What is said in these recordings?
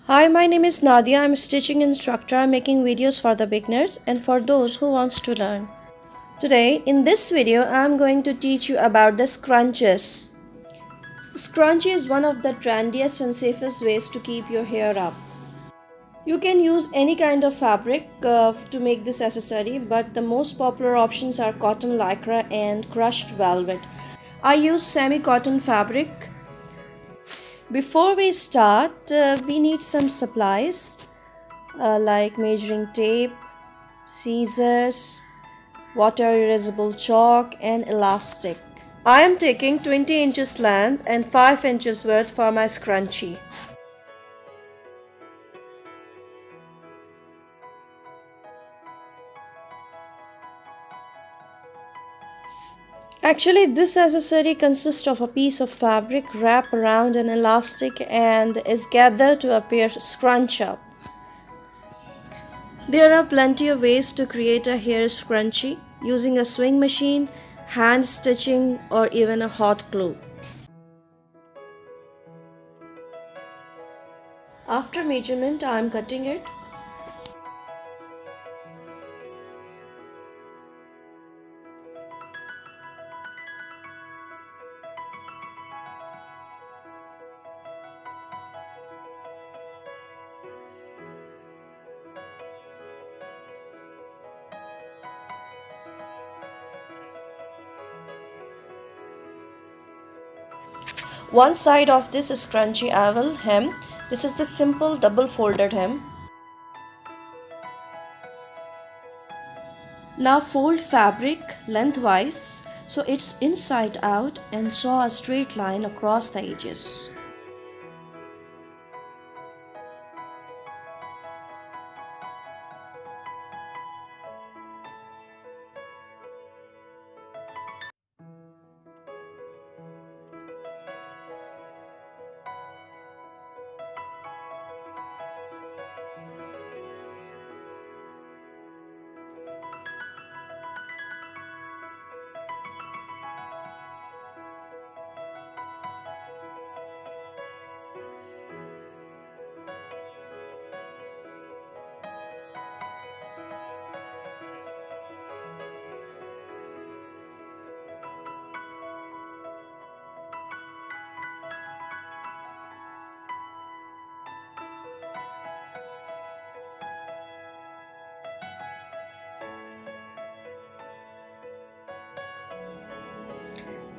Hi, my name is Nadia. I'm a stitching instructor. I'm making videos for the beginners and for those who wants to learn. Today, in this video, I'm going to teach you about the scrunches. Scrunchie is one of the trendiest and safest ways to keep your hair up. You can use any kind of fabric to make this accessory, but the most popular options are cotton lycra and crushed velvet. I use semi-cotton fabric. Before we start, we need some supplies like measuring tape, scissors, water erasable chalk and elastic. I am taking 20 inches length and 5 inches width for my scrunchie. Actually, this accessory consists of a piece of fabric wrapped around an elastic and is gathered to appear scrunch up. There are plenty of ways to create a hair scrunchie using a sewing machine, hand stitching, or even a hot glue. After measurement, I am cutting it. One side of this scrunchie I will hem. This is the simple double folded hem. Now fold fabric lengthwise so it's inside out and saw a straight line across the edges.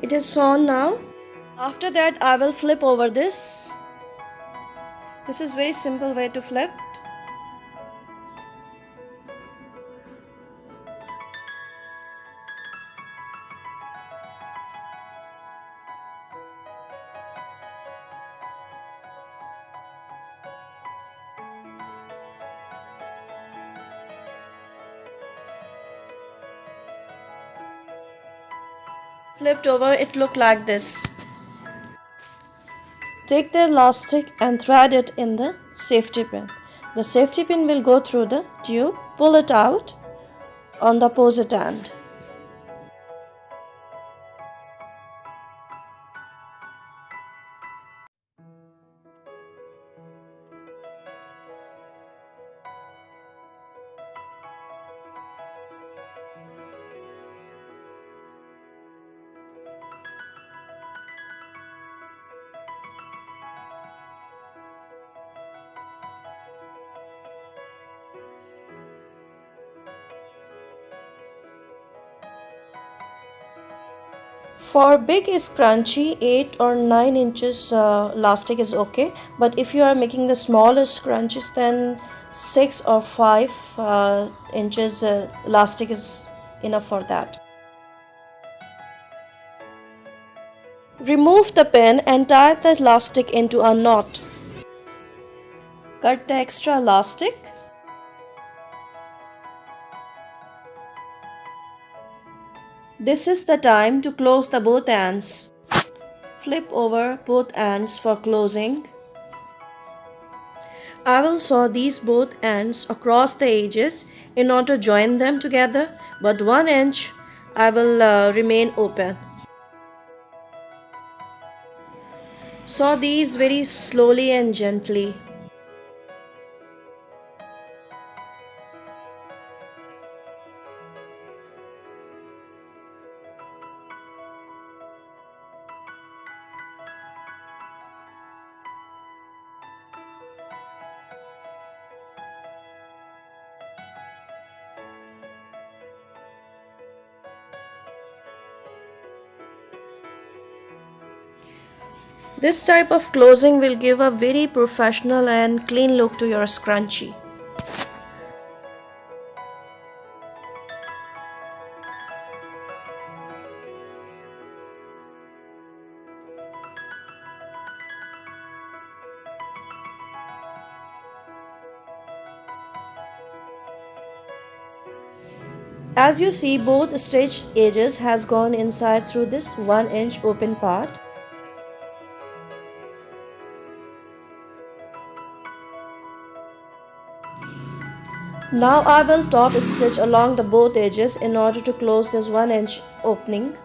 It is sewn now. After that I will flip over this. This is very simple way to flip. Flipped over, it looked like this. Take the elastic and thread it in the safety pin. The safety pin will go through the tube. Pull it out on the opposite end. For big scrunchie, 8 or 9 inches elastic is okay. But if you are making the smaller scrunchies, then 6 or 5 inches elastic is enough for that. Remove the pin and tie the elastic into a knot. Cut the extra elastic. This is the time to close the both ends. Flip over both ends for closing. I will sew these both ends across the edges in order to join them together, but 1 inch I will remain open. Sew these very slowly and gently. This type of closing will give a very professional and clean look to your scrunchie. As you see, both stitch edges has gone inside through this 1-inch open part. Now I will top stitch along the both edges in order to close this 1-inch opening.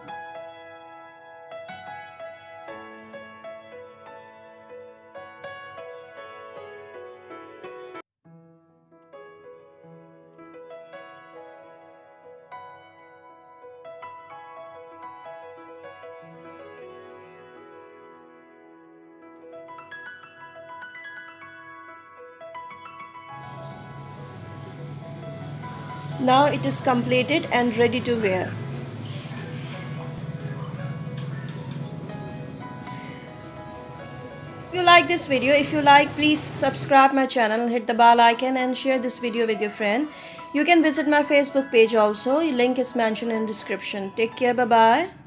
Now it is completed and ready to wear. If you like this video, please subscribe my channel, hit the bell icon and share this video with your friend. You can visit my Facebook page also. Link is mentioned in description. Take care. Bye bye.